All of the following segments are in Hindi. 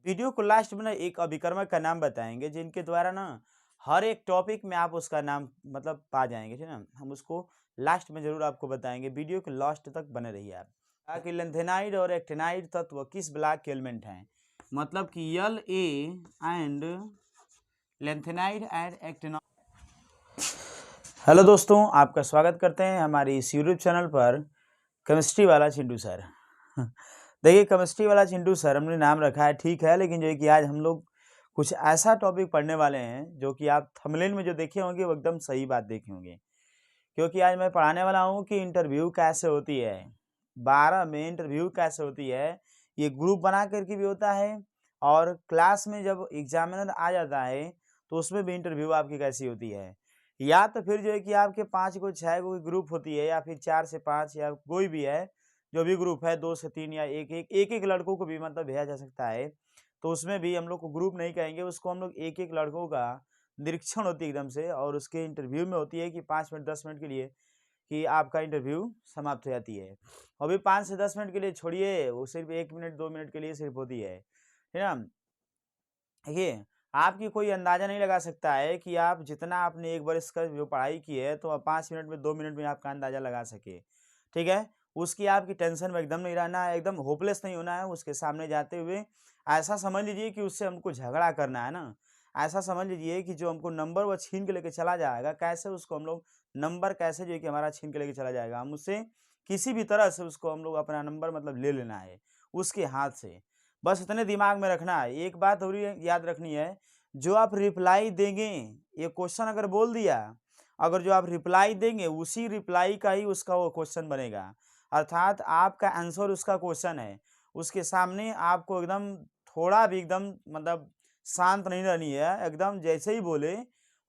वीडियो को लास्ट में ना एक अभिकर्मक का नाम बताएंगे जिनके द्वारा ना हर एक टॉपिक में आप उसका नाम मतलब पा जाएंगे, ठीक है ना। हम उसको लास्ट में जरूर आपको बताएंगे, वीडियो के लास्ट तक बने रहिए आप। कि लेंथेनाइड और एक्टेनाइड तत्व किस ब्लॉक के एलिमेंट हैं, मतलब कि यल ए and lanthanide and actinide. Hello दोस्तों, आपका स्वागत करते हैं हमारी इस यूट्यूब चैनल पर केमिस्ट्री वाला चिंटू सर। देखिए, केमिस्ट्री वाला चिंटू सर हमने नाम रखा है, ठीक है, लेकिन जो है कि आज हम लोग कुछ ऐसा टॉपिक पढ़ने वाले हैं जो कि आप थंबनेल में जो देखे होंगे वो एकदम सही बात देखे होंगे। क्योंकि आज मैं पढ़ाने वाला हूँ कि इंटरव्यू कैसे होती है, 12 में इंटरव्यू कैसे होती है। ये ग्रुप बना करके भी होता है और क्लास में जब एग्जामिनर आ जाता है तो उसमें भी इंटरव्यू आपकी कैसी होती है। या तो फिर जो है कि आपके 5 को 6 को ग्रुप होती है, या फिर 4 से 5 या कोई भी है, जो भी ग्रुप है 2 से 3 या एक लड़कों को भी मतलब भेजा जा सकता है। तो उसमें भी हम लोग को ग्रुप नहीं कहेंगे, उसको हम लोग एक लड़कों का निरीक्षण होती है एकदम से, और उसके इंटरव्यू में होती है कि 5 मिनट 10 मिनट के लिए कि आपका इंटरव्यू समाप्त हो जाती है। अभी 5 से 10 मिनट के लिए छोड़िए, वो सिर्फ 1 मिनट 2 मिनट के लिए सिर्फ होती है ना। देखिए, आपकी कोई अंदाजा नहीं लगा सकता है कि आप जितना आपने एक वर्ष का जो पढ़ाई की है तो 5 मिनट में 2 मिनट में आपका अंदाजा लगा सके, ठीक है। उसकी आपकी टेंशन में एकदम नहीं रहना है, एकदम होपलेस नहीं होना है। उसके सामने जाते हुए ऐसा समझ लीजिए कि उससे हमको झगड़ा करना है ना। ऐसा समझ लीजिए कि जो हमको नंबर वो छीन के लेके चला जाएगा, कैसे उसको हम लोग नंबर कैसे जो है कि हमारा छीन के लेके चला जाएगा, हम उससे किसी भी तरह से उसको हम लोग अपना नंबर मतलब ले लेना है उसके हाथ से। बस इतने दिमाग में रखना है। एक बात और याद रखनी है, जो आप रिप्लाई देंगे, ये क्वेश्चन अगर बोल दिया, अगर जो आप रिप्लाई देंगे उसी रिप्लाई का ही उसका वो क्वेश्चन बनेगा। अर्थात आपका आंसर उसका क्वेश्चन है, उसके सामने आपको एकदम थोड़ा भी एकदम मतलब शांत नहीं रहनी है। एकदम जैसे ही बोले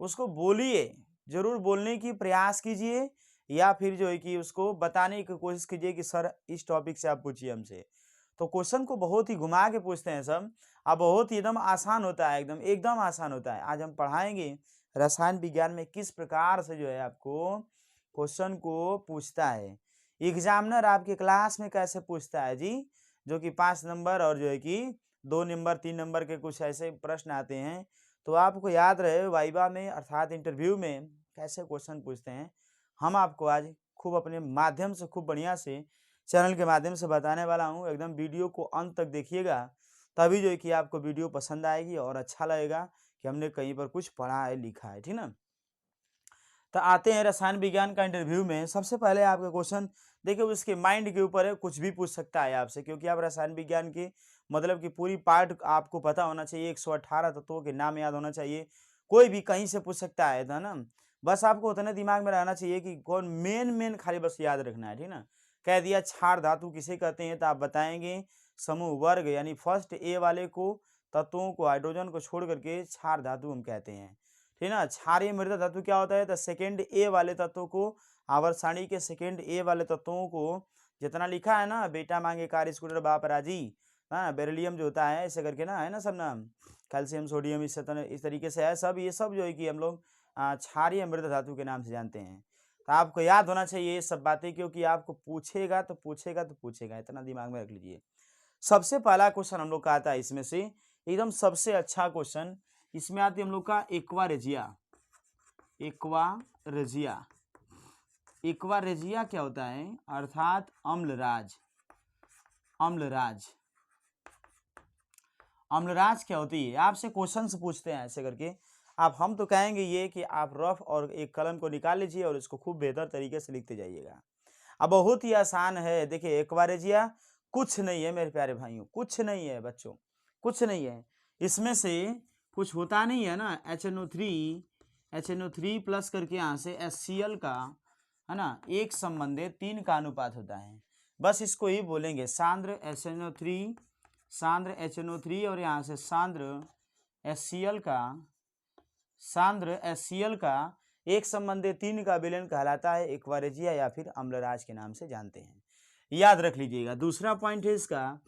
उसको बोलिए, जरूर बोलने की प्रयास कीजिए, या फिर जो है कि उसको बताने की कोशिश कीजिए कि सर इस टॉपिक से आप पूछिए हमसे। तो क्वेश्चन को बहुत ही घुमा के पूछते हैं सब, अब बहुत ही एकदम आसान होता है, एकदम एकदम आसान होता है। आज हम पढ़ाएंगे रसायन विज्ञान में किस प्रकार से जो है आपको क्वेश्चन को पूछता है, एग्जामिनर आपके क्लास में कैसे पूछता है जी। जो कि 5 नंबर और जो है कि 2 नंबर 3 नंबर के कुछ ऐसे प्रश्न आते हैं, तो आपको याद रहे वाइवा में अर्थात इंटरव्यू में कैसे क्वेश्चन पूछते हैं। हम आपको आज खूब अपने माध्यम से खूब बढ़िया से चैनल के माध्यम से बताने वाला हूँ। एकदम वीडियो को अंत तक देखिएगा, तभी जो है कि आपको वीडियो पसंद आएगी और अच्छा लगेगा कि हमने कहीं पर कुछ पढ़ा है लिखा है, ठीक ना। तो आते हैं रसायन विज्ञान का इंटरव्यू में। सबसे पहले आपका क्वेश्चन देखिए उसके माइंड के ऊपर है, कुछ भी पूछ सकता है आपसे, क्योंकि आप रसायन विज्ञान की मतलब कि पूरी पार्ट आपको पता होना चाहिए, 118 तत्वों के नाम याद होना चाहिए। कोई भी कहीं से पूछ सकता है ना। बस आपको उतने दिमाग में रहना चाहिए कि कौन मेन मेन खाली बस याद रखना है, ठीक ना। कह दिया क्षार धातु किसे कहते हैं, तो आप बताएंगे समूह वर्ग यानी फर्स्ट ए वाले को तत्वों को हाइड्रोजन को छोड़ करके क्षार धातु हम कहते हैं, ठीक है ना। क्षारीय मृदा धातु क्या होता है, तो सेकेंड ए वाले तत्वों को, आवर्त सारणी के सेकेंड ए वाले तत्वों को जितना लिखा है ना, बेटा मांगे कार स्कूटर बाप राजी, हाँ, बेरिलियम जो होता है ऐसे करके ना, है ना सब नाम, कैल्शियम सोडियम इस तरीके से है सब, ये सब जो है कि हम लोग क्षारीय मृदा धातु के नाम से जानते हैं। तो आपको याद होना चाहिए ये सब बातें, क्योंकि आपको पूछेगा तो पूछेगा तो पूछेगा, इतना दिमाग में रख लीजिए। सबसे पहला क्वेश्चन हम लोग का आता है इसमें से, एकदम सबसे अच्छा क्वेश्चन इसमें आती है हम लोग का aqua regia. Aqua regia, aqua regia क्या होता है, अर्थात अम्लराज। अम्लराज, अम्लराज क्या होती है, आपसे क्वेश्चन से पूछते हैं ऐसे करके। आप हम तो कहेंगे ये कि आप रफ और एक कलम को निकाल लीजिए और इसको खूब बेहतर तरीके से लिखते जाइएगा। अब बहुत ही आसान है। देखिए एक्वारेजिया कुछ नहीं है मेरे प्यारे भाइयों, कुछ नहीं है बच्चों, कुछ नहीं है। इसमें से कुछ होता नहीं है ना, HNO3 प्लस करके यहाँ से HCl का, है ना, एक संबंधित 3 का अनुपात होता है। बस इसको ही बोलेंगे सांद्र HNO3, सांद्र HNO3 और यहाँ से सांद्र HCl का, सांद्र HCl का एक संबंधित 3 का विलयन कहलाता है एक्वारेजिया या फिर अम्लराज के नाम से जानते हैं। याद रख लीजिएगा। दूसरा पॉइंट है इसका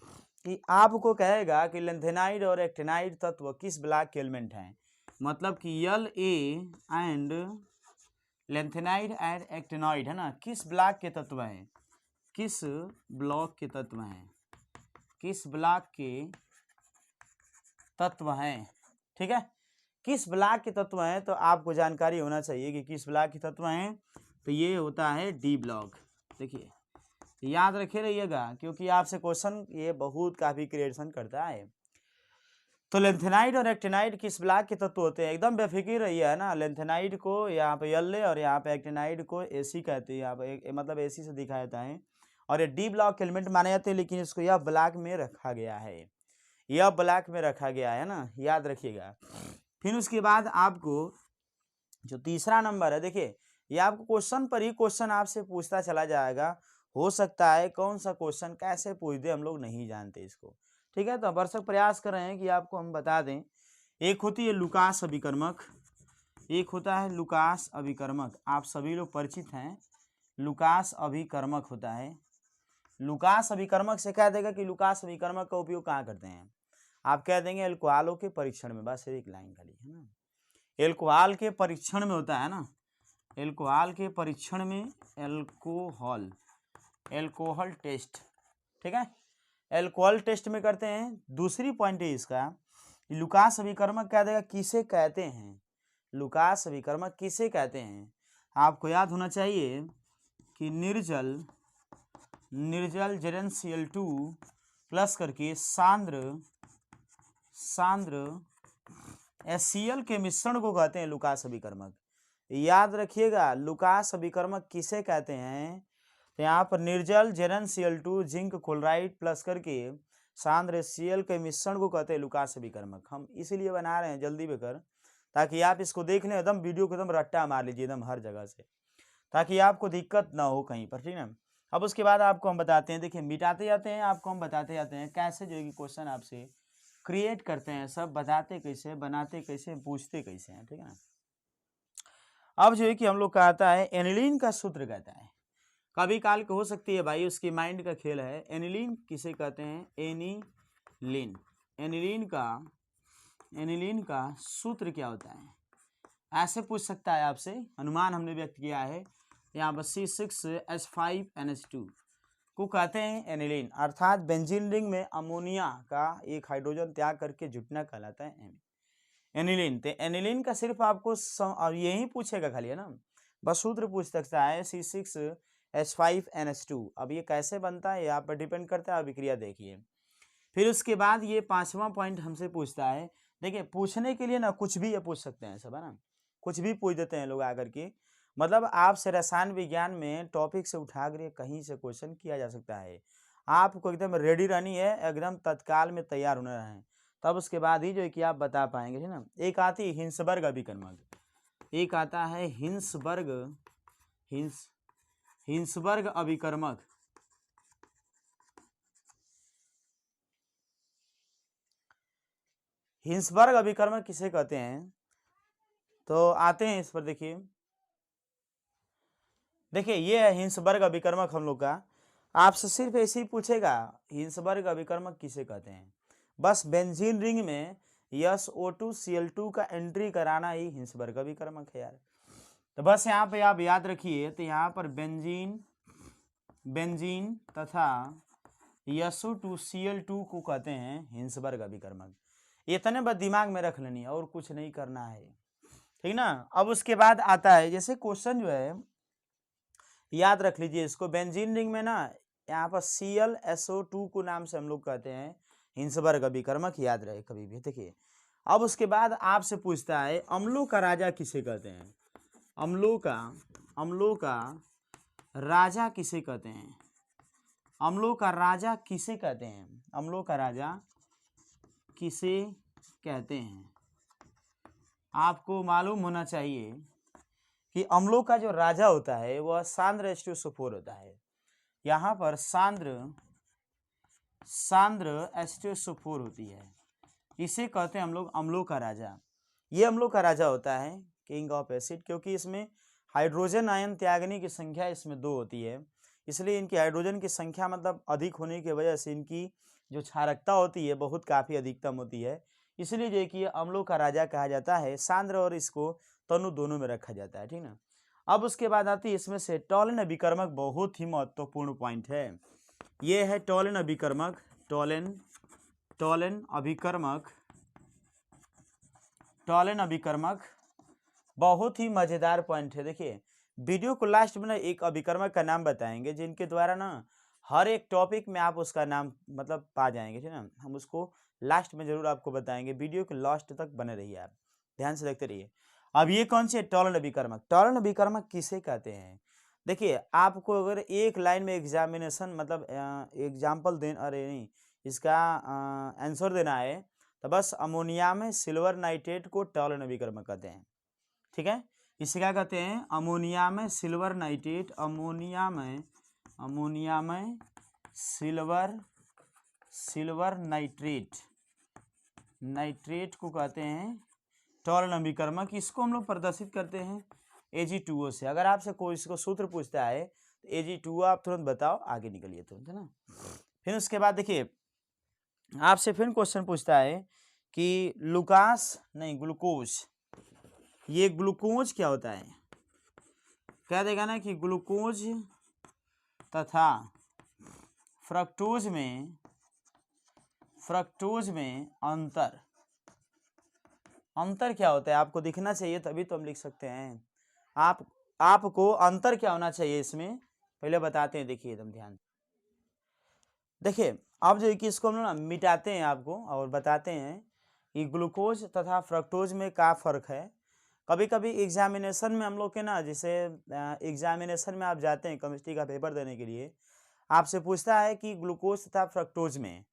कि आपको कहेगा कि लेंथेनाइड और एक्टेनाइड तत्व किस ब्लॉक के एलिमेंट हैं, मतलब कि यल ए एंड लेंथेनाइड एंड एक्टेनॉइड, है ना, किस ब्लॉक के तत्व हैं, किस ब्लॉक के तत्व हैं, किस ब्लॉक के तत्व हैं, ठीक है। किस ब्लॉक के तत्व हैं, तो आपको जानकारी होना चाहिए कि किस ब्लॉक के तत्व हैं, तो ये होता है डी ब्लॉक। देखिए याद रखे रहिएगा, क्योंकि आपसे क्वेश्चन ये बहुत काफी क्रिएशन करता है। तो लेंथेनाइड और एक्टिनाइड किस ब्लॉक के तत्व होते हैं, एकदम बेफिक्र रहिए, है ना। लेंथेनाइड को यहाँ पे एल और यहाँ पे एक्टिनाइड को एसी कहते हैं, यहाँ पे मतलब एसी से दिखाया जाता है, और ये डी ब्लॉक एलिमेंट माने जाते हैं, लेकिन इसको यह ब्लॉक में रखा गया है, यह ब्लॉक में रखा गया है ना, याद रखिएगा। फिर उसके बाद आपको जो तीसरा नंबर है, देखिए ये आपको क्वेश्चन पर ही क्वेश्चन आपसे पूछता चला जाएगा, हो सकता है कौन सा क्वेश्चन कैसे पूछ दे हम लोग नहीं जानते इसको, ठीक है। तो भरसक प्रयास कर रहे हैं कि आपको हम बता दें। एक होती है लुकास अभिकर्मक, एक होता है लुकास अभिकर्मक, आप सभी लोग परिचित हैं, लुकास अभिकर्मक होता है। लुकास अभिकर्मक से कह देगा कि लुकास अभिकर्मक का उपयोग कहाँ करते हैं, आप कह देंगे अल्कोहलों के परीक्षण में, बस एक लाइन खाली, है ना। एल्कोहल के परीक्षण में होता है ना, एल्कोहल के परीक्षण में, एल्कोहल टेस्ट, ठीक है, एल्कोहल टेस्ट में करते हैं। दूसरी पॉइंट है इसका, लुकास अभिकर्मक कह देगा किसे कहते हैं, लुकास अभिकर्मक किसे कहते हैं, आपको याद होना चाहिए कि निर्जल ZnCl2 प्लस करके सांद्र HCl के मिश्रण को कहते हैं लुकास अभिकर्मक। याद रखिएगा लुकास अभिकर्मक किसे कहते हैं, तो यहाँ पर निर्जल ZnCl2 जिंक क्लोराइड प्लस करके सांद्र HCl के मिश्रण को कहते हैं लुकास अभिकर्मक। हम इसीलिए बना रहे हैं जल्दी बेकर, ताकि आप इसको देख लें, एकदम वीडियो को एकदम रट्टा मार लीजिए एकदम हर जगह से, ताकि आपको दिक्कत ना हो कहीं पर, ठीक है। अब उसके बाद आपको हम बताते हैं, देखिए मिटाते जाते हैं, आपको हम बताते जाते हैं कैसे जो है कि क्वेश्चन आपसे क्रिएट करते हैं, सब बताते कैसे, बनाते कैसे, पूछते कैसे हैं, ठीक है ना। अब जो है कि हम लोग का आता है एनिलीन का सूत्र कहता है, कभी काल हो सकती है भाई उसकी माइंड का खेल है। एनिलीन किसे कहते हैं, एनिलीन, एनिलीन का सूत्र क्या होता है, ऐसे पूछ सकता है आपसे, अनुमान हमने व्यक्त किया है यहाँ पर C6H5NH2 को कहते हैं एनिलीन, अर्थात बेंजीन रिंग में अमोनिया का एक हाइड्रोजन त्याग करके जुटना कहलाता है एनिलीन। तो एनिलीन का सिर्फ आपको यही पूछेगा खाली, है ना, बस सूत्र पूछ सकता है C6H5NH2। अब ये कैसे बनता है, यहाँ पर डिपेंड करता है, अभिक्रिया देखिए। फिर उसके बाद ये पांचवा पॉइंट हमसे पूछता है, देखिए पूछने के लिए ना कुछ भी ये पूछ सकते हैं सब, है ना, कुछ भी पूछ देते हैं लोग आकर के, मतलब आपसे रसायन विज्ञान में टॉपिक से उठा कर कहीं से क्वेश्चन किया जा सकता है। आपको एकदम रेडी रहनी है, एकदम तत्काल में तैयार होना है, तब उसके बाद ही जो है कि आप बता पाएंगे, ठीक ना। एक आती है हिंसबर्ग अभिकर्मक, एक आता है हिंसबर्ग अभिकर्मक। हिंसबर्ग अभिकर्मक किसे कहते हैं, तो आते हैं इस पर, देखिए ये है हिंसबर्ग अभिकर्मक हम लोग का, आपसे सिर्फ ऐसे ही पूछेगा हिंसबर्ग अभिकर्मक किसे कहते हैं, बस बेंजीन रिंग में SO2Cl2 का एंट्री कराना ही हिंसबर्ग अभिकर्मक है यार। तो बस यहाँ पे आप याद रखिए, तो यहाँ पर बेंजीन तथा SO2Cl2 को कहते हैं हिंसबर्ग अभिकर्मक। इतने बस दिमाग में रख लेनी है और कुछ नहीं करना है, ठीक ना। अब उसके बाद आता है, जैसे क्वेश्चन जो है याद रख लीजिए इसको, बेंजीन रिंग में ना यहाँ पर ClSO2 को नाम से हम लोग कहते हैं हिंसबर्ग अभिकर्मक, याद रहे कभी भी। देखिए अब उसके बाद आपसे पूछता है अम्लों का राजा किसे कहते हैं, अम्लों का राजा किसे कहते हैं, अम्लों का राजा किसे कहते हैं, अम्लों का राजा किसे कहते हैं। आपको मालूम होना चाहिए कि अम्लों का जो राजा होता है वह सांद्र H2SO4 होता है। यहाँ पर सांद्र H2SO4 होती है, इसे कहते हैं हम लोग अम्लों का राजा। ये अम्लों का राजा होता है, किंग ऑफ एसिड, क्योंकि इसमें हाइड्रोजन आयन त्यागने की संख्या इसमें 2 होती है, इसलिए इनकी हाइड्रोजन की संख्या मतलब अधिक होने की वजह से इनकी जो क्षारकता होती है बहुत काफ़ी अधिकतम होती है, इसलिए जो है कि अम्लों का राजा कहा जाता है। सांद्र और इसको तनु दोनों में रखा जाता है, ठीक ना। अब उसके बाद आती है इसमें से टॉलन अभिकर्मक, बहुत ही महत्वपूर्ण पॉइंट है, ये है टॉलन अभिकर्मक। टॉलन अभिकर्मक टॉलन अभिकर्मक बहुत ही मजेदार पॉइंट है। देखिए वीडियो को लास्ट में ना एक अभिकर्मक का नाम बताएंगे जिनके द्वारा ना हर एक टॉपिक में आप उसका नाम मतलब पा जाएंगे, ठीक है ना। हम उसको लास्ट में जरूर आपको बताएंगे, वीडियो के लास्ट तक बने रहिए आप, ध्यान से देखते रहिए। अब ये कौन सी है? टॉलन अभिकर्मक। टॉलन अभिकर्मक किसे कहते हैं? देखिए आपको अगर एक लाइन में एग्जामिनेशन मतलब एग्जाम्पल दे अरे नहीं इसका आंसर देना है तो बस अमोनिया में सिल्वर नाइट्रेट को टॉलन अभिकर्मक कहते हैं, ठीक है। इसे क्या कहते हैं? अमोनिया में सिल्वर नाइट्रेट, अमोनिया में सिल्वर नाइट्रेट को कहते हैं टॉलन अभिकर्मक। इसको हम लोग प्रदर्शित करते हैं Ag2O से। अगर आपसे कोई इसको सूत्र पूछता है तो Ag2O आप तुरंत बताओ, आगे निकलिए तुरंत, है ना। फिर उसके बाद देखिए आपसे फिर क्वेश्चन पूछता है कि ग्लूकोज, ये ग्लूकोज क्या होता है? कह देगा ना कि ग्लूकोज तथा फ्रक्टोज में अंतर क्या होता है? आपको दिखना चाहिए तभी तो हम लिख सकते हैं। आपको अंतर क्या होना चाहिए इसमें पहले बताते हैं। देखिए एकदम ध्यान, देखिए अब जो है कि इसको हम लोग ना मिटाते हैं आपको और बताते हैं कि ग्लूकोज तथा फ्रक्टोज में क्या फ़र्क है। कभी कभी एग्जामिनेशन में हम लोग के ना, जैसे एग्जामिनेशन में आप जाते हैं केमिस्ट्री का पेपर देने के लिए, आपसे पूछता है कि ग्लूकोज तथा फ्रक्टोज में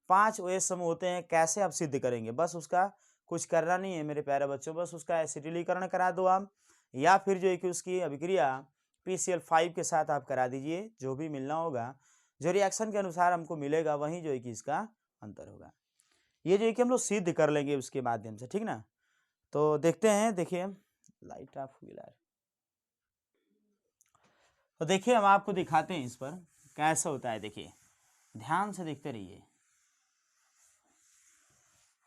5 OH समूह होते हैं, कैसे आप सिद्ध करेंगे? बस उसका कुछ करना नहीं है मेरे प्यारे बच्चों, बस उसका एसिटिलीकरण करा दो आप, या फिर जो है कि उसकी अभिक्रिया PCl5 के साथ आप करा दीजिए। जो भी मिलना होगा, जो रिएक्शन के अनुसार हमको मिलेगा वही जो है कि इसका अंतर होगा। ये जो है कि हम लोग सिद्ध कर लेंगे उसके माध्यम से, ठीक ना। तो देखते हैं, देखिए लाइट ऑफ हुई यार। तो देखिए हम आपको दिखाते हैं इस पर कैसा होता है। देखिए ध्यान से देखते रहिए,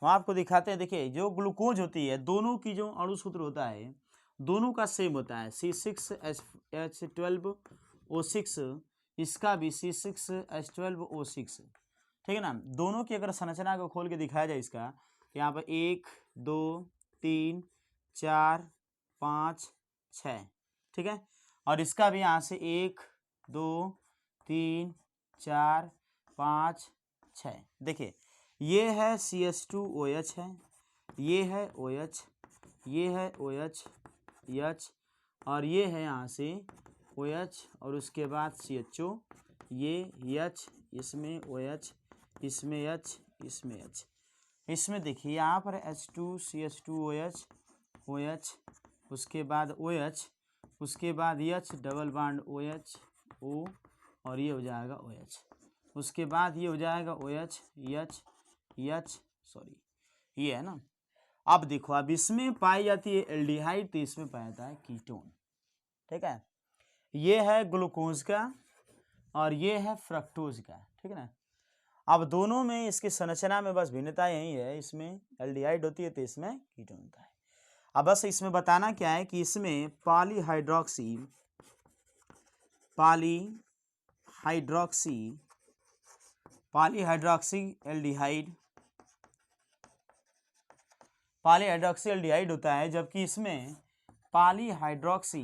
हम आपको दिखाते हैं। देखिए जो ग्लूकोज होती है, दोनों की जो अणु सूत्र होता है दोनों का सेम होता है, C6H12O6, इसका भी C6H12O6, ठीक है ना। दोनों की अगर संरचना को खोल के दिखाया जाए इसका, तो यहाँ पर 1 2 3 4 5 6, ठीक है। और इसका भी यहाँ से 1 2 3 4 5 6। देखिए ये है CH2OH है, ये है OH, ये है OH H, और ये है यहाँ से OH और उसके बाद CHO, ये H, इसमें OH, इसमें H, इसमें H। इसमें देखिए यहाँ पर H2CH2OH, OH, उसके बाद OH, उसके बाद H double bond OH O, और ये हो जाएगा OH, उसके बाद ये हो जाएगा OH H सॉरी ये है ना। अब देखो अब इसमें पाई जाती है एल्डिहाइड, तो इसमें पाया जाता है कीटोन, ठीक है। ये है ग्लूकोज का और ये है फ्रक्टोज का, ठीक है ना। अब दोनों में इसकी संरचना में बस भिन्नता यही है, इसमें एल्डिहाइड होती है तो इसमें कीटोन होता है। अब बस इसमें बताना क्या है कि इसमें पॉलीहाइड्रोक्सी एल्डिहाइड होता है, जबकि इसमें पॉलीहाइड्रोक्सी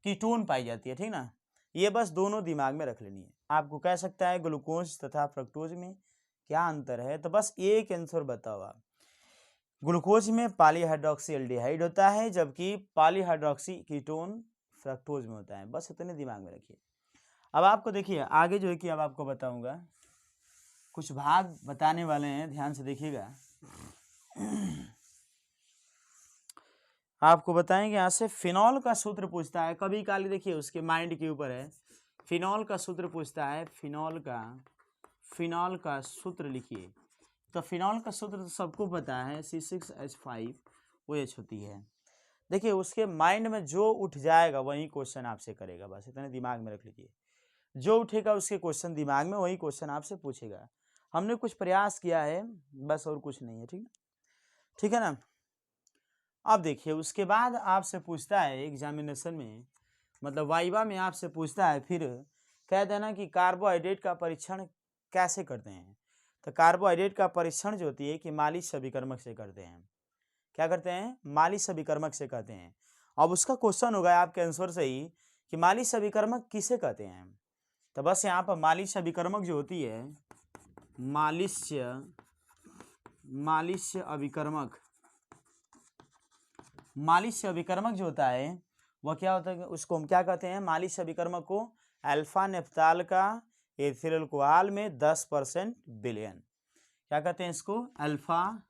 कीटोन पाई जाती है, ठीक ना। ये बस दोनों दिमाग में रख लेनी है। आपको कह सकता है ग्लूकोज तथा फ्रक्टोज में क्या अंतर है, तो बस एक आंसर बताओ आप। ग्लूकोज में पॉलीहाइड्रोक्सी एल्डिहाइड होता है, जबकि पॉलीहाइड्रोक्सी कीटोन फ्रक्टोज में होता है। बस इतने दिमाग में रखिए। अब आपको देखिए आगे जो है कि अब आपको बताऊंगा, कुछ भाग बताने वाले हैं, ध्यान से देखिएगा। आपको बताएंगे यहाँ से फिनॉल का सूत्र पूछता है कभी काली, देखिए उसके माइंड के ऊपर है। फिनॉल का सूत्र पूछता है, फिनॉल का सूत्र लिखिए। तो फिनॉल का सूत्र तो सबको पता है, C6H5OH होती है। देखिए उसके माइंड में जो उठ जाएगा वही क्वेश्चन आपसे करेगा, बस इतने दिमाग में रख लीजिए। जो उठेगा उसके क्वेश्चन दिमाग में, वही क्वेश्चन आपसे पूछेगा। हमने कुछ प्रयास किया है बस, और कुछ नहीं है, ठीक है ना। अब देखिए उसके बाद आपसे पूछता है एग्जामिनेशन में, मतलब वाइवा में आपसे पूछता है फिर कह देना कि कार्बोहाइड्रेट का परीक्षण कैसे करते हैं। तो कार्बोहाइड्रेट का परीक्षण जो होती है कि मालिश अभिकर्मक से करते हैं। क्या करते हैं? मालिश अभिकर्मक से करते हैं। अब उसका क्वेश्चन होगा आपके आंसर से ही कि मालिश अभिकर्मक किसे कहते हैं। तो बस यहाँ पर मालिश अभिकर्मक जो होती है, मालिश अभिकर्मक जो होता है वह क्या होता है, उसको हम क्या कहते हैं? मालिश अभिकर्मक को अल्फा नेफ्थाल का एथिल अल्कोहल में 10% विलयन, क्या कहते हैं इसको? अल्फा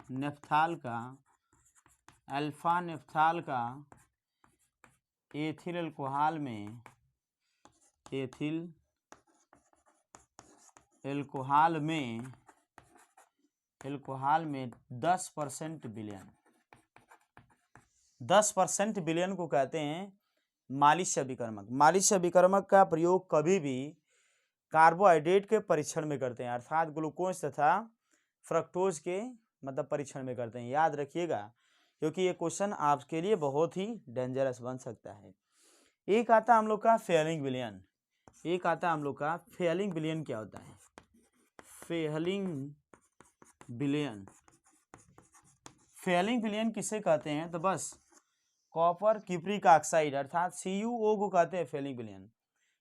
नेफ्थाल का एथिल अल्कोहल में 10% विलयन, 10% विलयन को कहते हैं मालिश अभिकर्मक। मालिश अभिकर्मक का प्रयोग कभी भी कार्बोहाइड्रेट के परीक्षण में करते हैं, अर्थात ग्लूकोज तथा फ्रक्टोज के मतलब परीक्षण में करते हैं। याद रखिएगा, क्योंकि ये क्वेश्चन आपके लिए बहुत ही डेंजरस बन सकता है। एक आता हम लोग का फेलिंग विलयन, फेलिंग विलयन क्या होता है? फेलिंग विलयन किसे कहते हैं? तो बस कॉपर क्यूप्रिक ऑक्साइड अर्थात CuO को कहते हैं फेलिंग विलयन।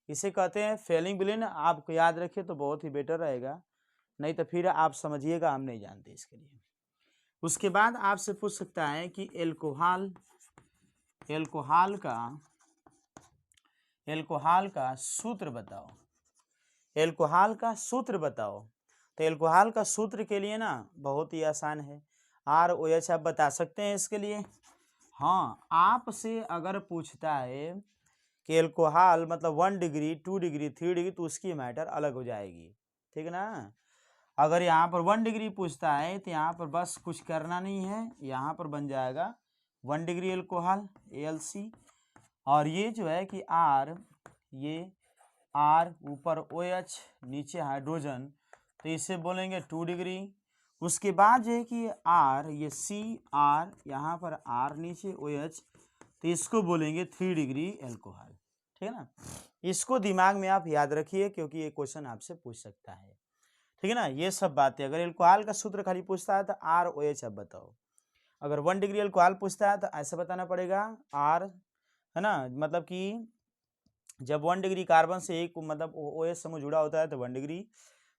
इसे कहते हैं फेलिंग विलयन। आपको याद रखिए तो बहुत ही बेटर रहेगा, नहीं तो फिर आप समझिएगा हम नहीं जानते इसके लिए। उसके बाद आपसे पूछ सकता है कि एल्कोहल का सूत्र बताओ। तो एल्कोहल का सूत्र के लिए ना बहुत ही आसान है, ROH आप बता सकते हैं इसके लिए। हाँ, आपसे अगर पूछता है कि एल्कोहल मतलब 1 डिग्री 2 डिग्री 3 डिग्री तो उसकी मैटर अलग हो जाएगी, ठीक है ना। अगर यहाँ पर 1 डिग्री पूछता है तो यहाँ पर बस कुछ करना नहीं है, यहाँ पर बन जाएगा 1 डिग्री एल्कोहल AlC, और ये जो है कि R ऊपर OH नीचे हाइड्रोजन, तो इसे बोलेंगे 2 डिग्री। उसके बाद जो है कि ये CR यहाँ पर R नीचे OH, तो इसको बोलेंगे 3 डिग्री एल्कोहल, ठीक है ना। इसको दिमाग में आप याद रखिए, क्योंकि ये क्वेश्चन आपसे पूछ सकता है, ठीक है ना। ये सब बातें, अगर एल्कोहल का सूत्र खाली पूछता है तो ROH अब बताओ। अगर 1 डिग्री एल्कोहल पूछता है तो ऐसे बताना पड़ेगा R, है ना, मतलब कि जब 1 डिग्री कार्बन से एक मतलब OH समूह जुड़ा होता है तो 1 डिग्री,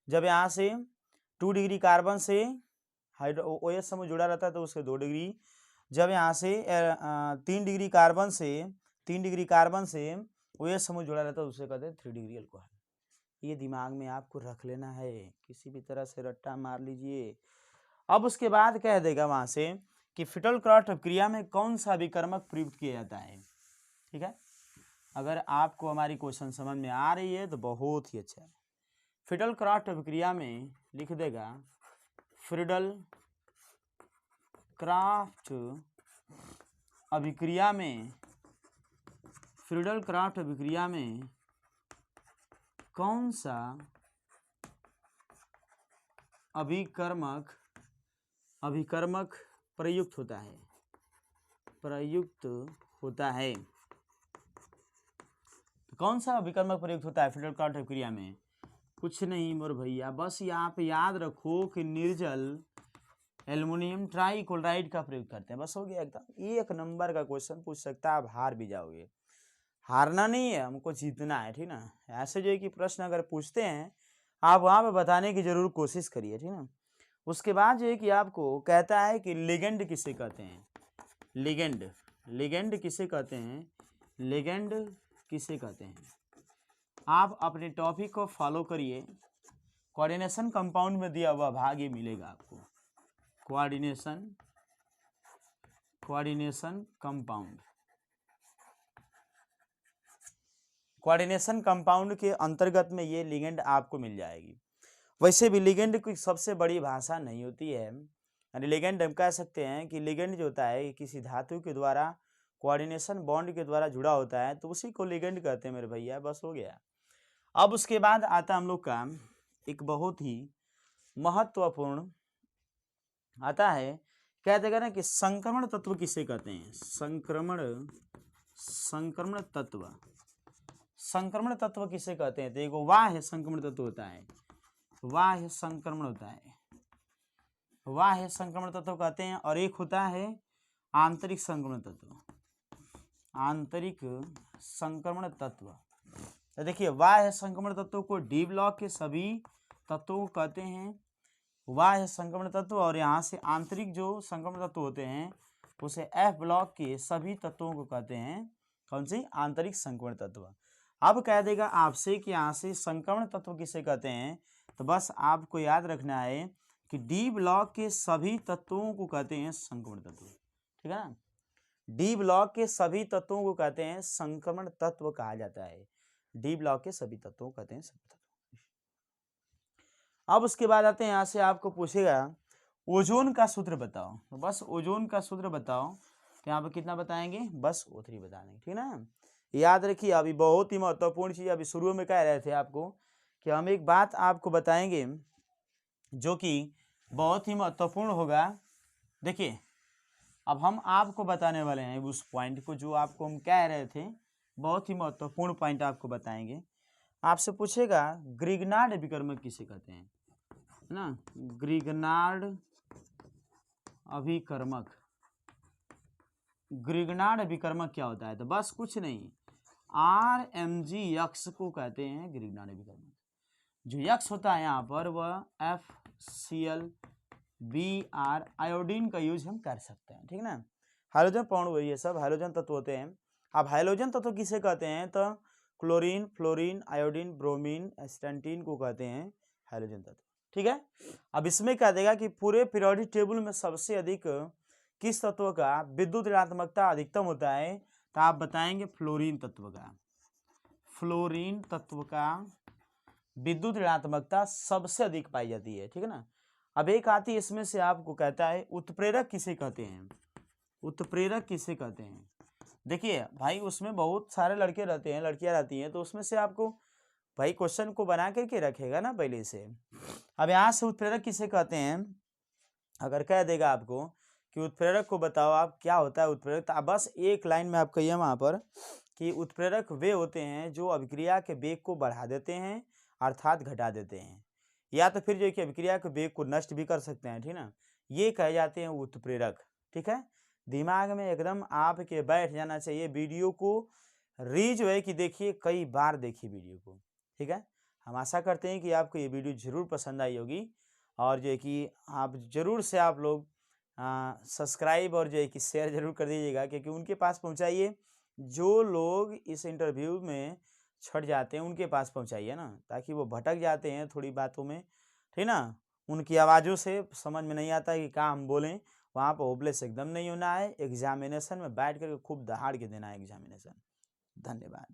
जब यहाँ से 2 डिग्री कार्बन से OH समूह जुड़ा रहता है तो उसके 2 डिग्री, जब यहाँ से 3 डिग्री कार्बन से OH समूह जुड़ा रहता है उसे कहते हैं 3 डिग्री एल्कोहल। ये दिमाग में आपको रख लेना है, किसी भी तरह से रट्टा मार लीजिए। अब उसके बाद कह देगा वहां से कि फिटल क्रॉस अभिक्रिया में कौन सा अभिकर्मक प्रयुक्त किया जाता है, ठीक है। अगर आपको हमारी क्वेश्चन समझ में आ रही है तो बहुत ही अच्छा है। फिटल क्रॉस अभिक्रिया में लिख देगा फ्रिडल क्राफ्ट अभिक्रिया में कौन सा अभिकर्मक प्रयुक्त होता है। तो कौन सा अभिकर्मक प्रयुक्त होता है फिटल क्रॉस अभिक्रिया में? कुछ नहीं मोर भैया, बस यहाँ पे याद रखो कि निर्जल एल्युमिनियम ट्राइक्लोराइड का प्रयोग करते हैं, बस हो गया। एकदम 1 नंबर का क्वेश्चन पूछ सकता है, आप हार भी जाओगे। हारना नहीं है, हमको जीतना है, ठीक ना। ऐसे जो है कि प्रश्न अगर पूछते हैं आप वहाँ पे बताने की जरूर कोशिश करिए, ठीक ना। उसके बाद जो है कि आपको कहता है कि लिगेंड किसे कहते हैं? लिगेंड किसे कहते हैं? आप अपने टॉपिक को फॉलो करिए, कोऑर्डिनेशन कंपाउंड में दिया हुआ भाग ये मिलेगा आपको, कोऑर्डिनेशन कंपाउंड के अंतर्गत में ये लिगेंड आपको मिल जाएगी। वैसे भी लिगेंड की सबसे बड़ी भाषा नहीं होती है, यानी लिगेंड हम कह सकते हैं कि लिगेंड जो होता है किसी धातु के द्वारा कोऑर्डिनेशन बॉन्ड के द्वारा जुड़ा होता है तो उसी को लिगेंड कहते हैं मेरे भैया, बस हो गया। अब उसके बाद आता हम लोग का एक बहुत ही महत्वपूर्ण आता है, क्या देगा ना कि संक्रमण तत्व किसे कहते हैं? संक्रमण संक्रमण तत्व किसे कहते हैं? तो एक बाह्य संक्रमण तत्व होता है, बाह्य संक्रमण होता है, बाह्य संक्रमण तत्व कहते हैं। और एक होता है आंतरिक संक्रमण तत्व, आंतरिक संक्रमण तत्व। तो देखिए बाह्य संक्रमण तत्व को डी ब्लॉक के सभी तत्वों को कहते हैं बाह्य संक्रमण तत्व, और यहाँ से आंतरिक जो संक्रमण तत्व होते हैं उसे एफ ब्लॉक के सभी तत्वों को कहते हैं कौन सी? आंतरिक संक्रमण तत्व। अब कह देगा आपसे कि यहाँ से संक्रमण तत्व किसे कहते हैं, तो बस आपको याद रखना है कि डी ब्लॉक के सभी तत्वों को कहते हैं संक्रमण तत्व, ठीक है ना। डी ब्लॉक के सभी तत्वों को कहते हैं संक्रमण तत्व कहा जाता है, डी ब्लॉक के सभी तत्वों को कहते हैं संक्रमण तत्व। अब उसके बाद आते हैं, यहाँ से आपको पूछेगा ओजोन का सूत्र बताओ, तो बस ओजोन का सूत्र बताओ, तो यहाँ पे कितना बताएंगे? बस O3 बता देंगे, ठीक है ना। याद रखिए अभी बहुत ही महत्वपूर्ण चीज, अभी शुरू में कह रहे थे आपको कि हम एक बात आपको बताएंगे जो कि बहुत ही महत्वपूर्ण होगा। देखिए अब हम आपको बताने वाले हैं उस पॉइंट को जो आपको हम कह रहे थे, बहुत ही महत्वपूर्ण पॉइंट आपको बताएंगे। आपसे पूछेगा ग्रिग्नार्ड अभिकर्मक किसे कहते हैं, है ना। ग्रिग्नार्ड अभिकर्मक, ग्रिग्नार्ड अभिकर्मक क्या होता है? तो बस कुछ नहीं, RMG यक्स को कहते हैं ग्रिग्नार्ड अभिकर्मक। जो यक्स होता है यहाँ पर वह FCl-Br आयोडीन का यूज हम कर सकते हैं, ठीक है ना। हाइड्रोजन परमाणु ये सब हाइड्रोजन तत्व होते हैं। अब हाइड्रोजन तत्व किसे कहते हैं? तो क्लोरीन, फ्लोरीन, आयोडीन, ब्रोमीन, एस्टेंटीन को कहते हैं हाइड्रोजन तत्व, ठीक है। अब इसमें कह देगा कि पूरे पीरियोडिक टेबल में सबसे अधिक किस तत्व का विद्युत ऋणात्मकता अधिकतम होता है? तो आप बताएंगे फ्लोरीन तत्व का, फ्लोरीन तत्व का विद्युत ऋणात्मकता सबसे अधिक पाई जाती है, ठीक है ना। अब एक आती है इसमें से आपको कहता है उत्प्रेरक किसे कहते हैं, उत्प्रेरक किसे कहते हैं? देखिए भाई उसमें बहुत सारे लड़के रहते हैं, लड़कियां रहती हैं, तो उसमें से आपको भाई क्वेश्चन को बना करके रखेगा ना पहले से। अब यहाँ से उत्प्रेरक किसे कहते हैं, अगर कह देगा आपको कि उत्प्रेरक को बताओ आप क्या होता है उत्प्रेरक, तो बस एक लाइन में आप कहिए वहाँ पर कि उत्प्रेरक वे होते हैं जो अभिक्रिया के वेग को बढ़ा देते हैं अर्थात घटा देते हैं, या तो फिर जो कि अभिक्रिया के वेग को नष्ट भी कर सकते हैं, ठीक ना। ये कहे जाते हैं उत्प्रेरक, ठीक है। दिमाग में एकदम आपके बैठ जाना चाहिए। वीडियो को रीच है कि देखिए, कई बार देखिए वीडियो को, ठीक है। हम आशा करते हैं कि आपको ये वीडियो जरूर पसंद आई होगी, और जो है कि आप जरूर से आप लोग सब्सक्राइब और जो है कि शेयर जरूर कर दीजिएगा, क्योंकि उनके पास पहुंचाइए जो लोग इस इंटरव्यू में छट जाते हैं, उनके पास पहुंचाइए ना, ताकि वो भटक जाते हैं थोड़ी बातों में, ठीक ना। उनकी आवाज़ों से समझ में नहीं आता कि क्या हम बोलें, वहाँ पर होपलेस एकदम नहीं होना है। एग्जामिनेशन में बैठ कर खूब दहाड़ के देना है एग्जामिनेशन। धन्यवाद।